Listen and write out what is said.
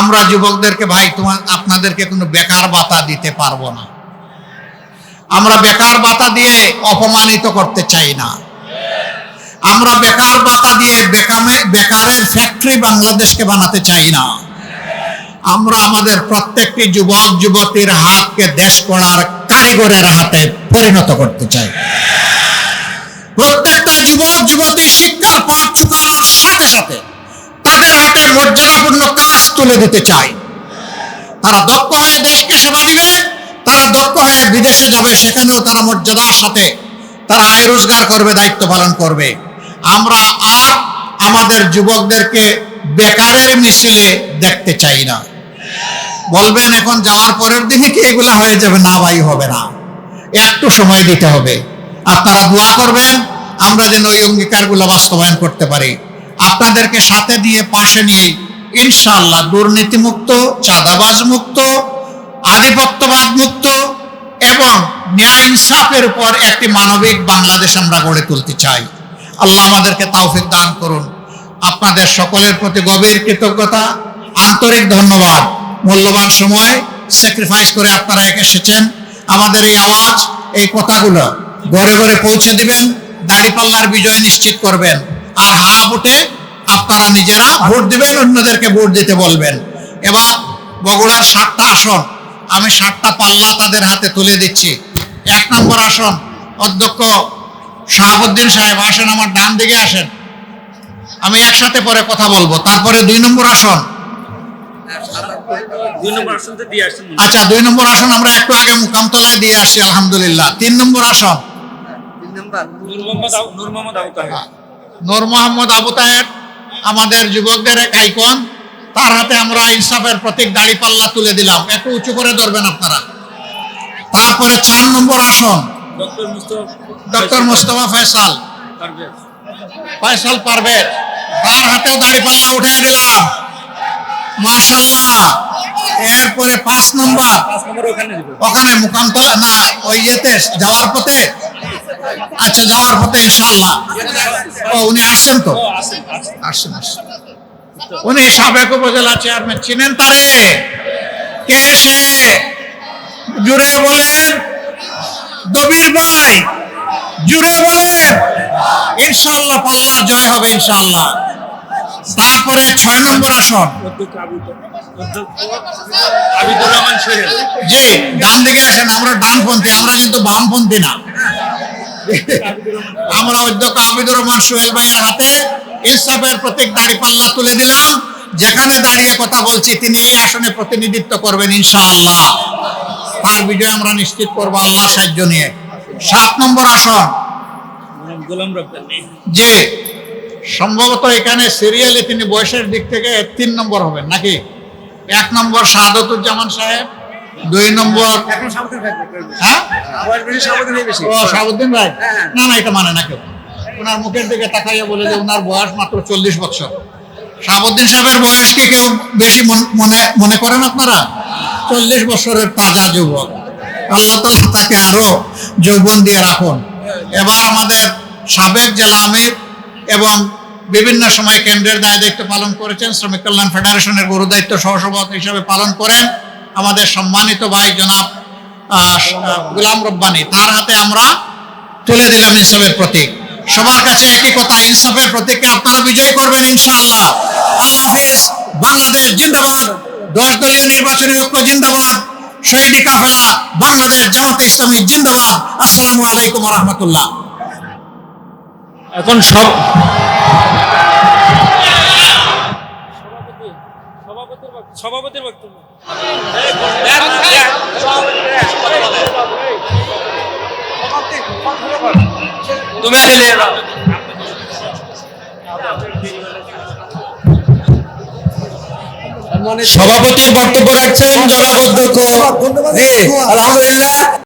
আমরা যুবকদেরকে ভাই আপনাদেরকে কোনো বেকার ভাতা দিতে পারবো না। আমরা বেকার ভাতা দিয়ে অপমানিত করতে চাই না। আমরা বেকার ভাতা দিয়ে বেকারের ফ্যাক্টরি বাংলাদেশকে বানাতে চাই না। আমরা আমাদের প্রত্যেকটি যুবক যুবতীর হাতকে দেশ গড়ার কারিগরের হাতে পরিণত করতে চাই। প্রত্যেকটা যুবক যুবতী শিক্ষার পাঠ চুকানোর সাথে সাথে তাদের হাতে মর্যাদাপূর্ণ কাজ তুলে দিতে চাই। তারা দক্ষ হয়ে দেশকে সেবা দিবে, তারা দক্ষ হয়ে বিদেশে যাবে, সেখানেও তারা মর্যাদার সাথে তারা আয় রোজগার করবে, দায়িত্ব পালন করবে। আমরা আর আমাদের যুবকদেরকে বেকারের মিছিলে দেখতে চাই না। বলবেন এখন যাওয়ার পরের দিনই কি এগুলা হয়ে যাবে? না ভাই, হবে না, একটু সময় দিতে হবে। আপনারা দোয়া করবেন আমরা যেন ওই অঙ্গীকারগুলো বাস্তবায়ন করতে পারি। আপনাদেরকে সাথে দিয়ে পাশে নিয়ে ইনশাআল্লাহ দুর্নীতিমুক্ত, চাঁদাবাজ মুক্ত, আধিপত্যবাদ মুক্ত এবং ন্যায় ইনসাফের উপর একটি মানবিক বাংলাদেশ আমরা গড়ে তুলতে চাই। আল্লাহ আমাদেরকে তৌফিক দান করুন। আপনাদের সকলের প্রতি গভীর কৃতজ্ঞতা, আন্তরিক ধন্যবাদ। মূল্যবান সময় স্যাক্রিফাইস করে আপনারা এসেছেন। আমাদের এই আওয়াজ, এই কথাগুলো ঘরে ঘরে পৌঁছে দিবেন, দাঁড়িপাল্লার বিজয় নিশ্চিত করবেন। আর হা ভোটে আপনারা নিজেরা ভোট দিবেন, অন্যদেরকে ভোট দিতে বলবেন। এবার বগুড়ার 7টা আসন, আমি 7টা পাল্লা তাদের হাতে তুলে দিচ্ছি। 1 নম্বর আসন অধ্যক্ষ শাহাবুদ্দিন সাহেব, আসেন আমার ডান দিকে আসেন, আমি একসাথে পরে কথা বলবো। তারপরে 2 নম্বর আসন, আচ্ছা 2 নম্বর আসন আমরা একটু আগে মুকামতলায় দিয়ে আসছি আলহামদুলিল্লাহ। 3 নম্বর আসন নূর মোহাম্মদ আবু তাহের, আমাদের যুবকদের এক আইকন, তার হাতে আমরা ইনসাফের প্রতীক দাঁড়িপাল্লা তুলে দিলাম। একটু উঁচু করে ধরবেন আপনারা। তারপরে 4 নম্বর আসন ডক্টর মুস্তফা ফয়সাল পারভেজ, তার হাতেও দাঁড়িপাল্লা উঠে দিলাম, মাশাআল্লাহ। এরপরে 5 নম্বর ওখানে মুকামতলা না ওই ইয়েতে যাওয়ার পথে, আচ্ছা যাওয়ার পথে ইনশাআল্লাহ। ও উনি আসছেন তো, আসছেন। উনি সাবেক উপজেলা চেয়ারম্যান, চিনেন তারে? কে সে? জুড়ে বলেন দবির ভাই, জুড়ে বলেন ইনশাআল্লাহ পাল্লা জয় হবে ইনশাআল্লাহ। তারপরে 6 নম্বর আসন জি, ডান দিকে আসেন। আমরা ডানপন্থী, আমরা কিন্তু বামপন্থী না। আমরা অধ্যক্ষ আবিদুর রহমান সোহেল ভাইয়ের হাতে ইনসাফের প্রতীক দাঁড়িপাল্লা তুলে দিলাম। যেখানে দাঁড়িয়ে কথা বলছি তিনি এই আসনে প্রতিনিধিত্ব করবেন ইনশাআল্লাহ। তার বিজয় আমরা নিশ্চিত করবো আল্লাহর সাহায্য নিয়ে। 7 নম্বর আসন যে সম্ভবত এখানে সিরিয়ালে তিনি বয়সের দিক থেকে 3 নম্বর হবেন নাকি? 1 নম্বর শাহাদতুজ্জামান সাহেব, 2 নম্বর শাহাবুদ্দিন ভাই। না না, এটা মানে না কেউ। ওনার মুখের দিকে তাকাইয়া বলে যে ওনার বয়স মাত্র 40 বছর। শাহাবুদ্দিন সাহেবের বয়স কি কেউ বেশি মনে করেন আপনারা? 40 বছরের তাজা যুবক। আল্লাহ তাআলা তাকে আরো যৌবন দিয়ে রাখুন। এবার আমাদের সাবেক জেলা আমির এবং বিভিন্ন সময় কেন্দ্রের দায়িত্ব পালন করেছেন, শ্রমিক কল্যাণ ফেডারেশনের গুরু দায়িত্ব সহসভাপতি হিসেবে পালন করেন আমাদের সম্মানিত ভাই জনাব গোলাম রব্বানী, তার হাতে আমরা তুলে দিলাম ইনসাফের প্রতীক। সবার কাছে একই কথা, ইনসাফের প্রতীককে আপনারা বিজয় করবেন ইনশাআল্লাহ। আল্লাহ হাফেজ। বাংলাদেশ জিন্দাবাদ, 10 দলীয় নির্বাচনী ঐক্য জিন্দাবাদ, শহীদি কাফেলা বাংলাদেশ জামাতে ইসলামী জিন্দাবাদ। আসসালামু আলাইকুম ওয়া রাহমাতুল্লাহ। এখন সভাপতির বক্তব্য। তুমি আসলে সভাপতির বক্তব্য রাখছেন জনাব অধ্যক্ষ। জি আলহামদুলিল্লাহ।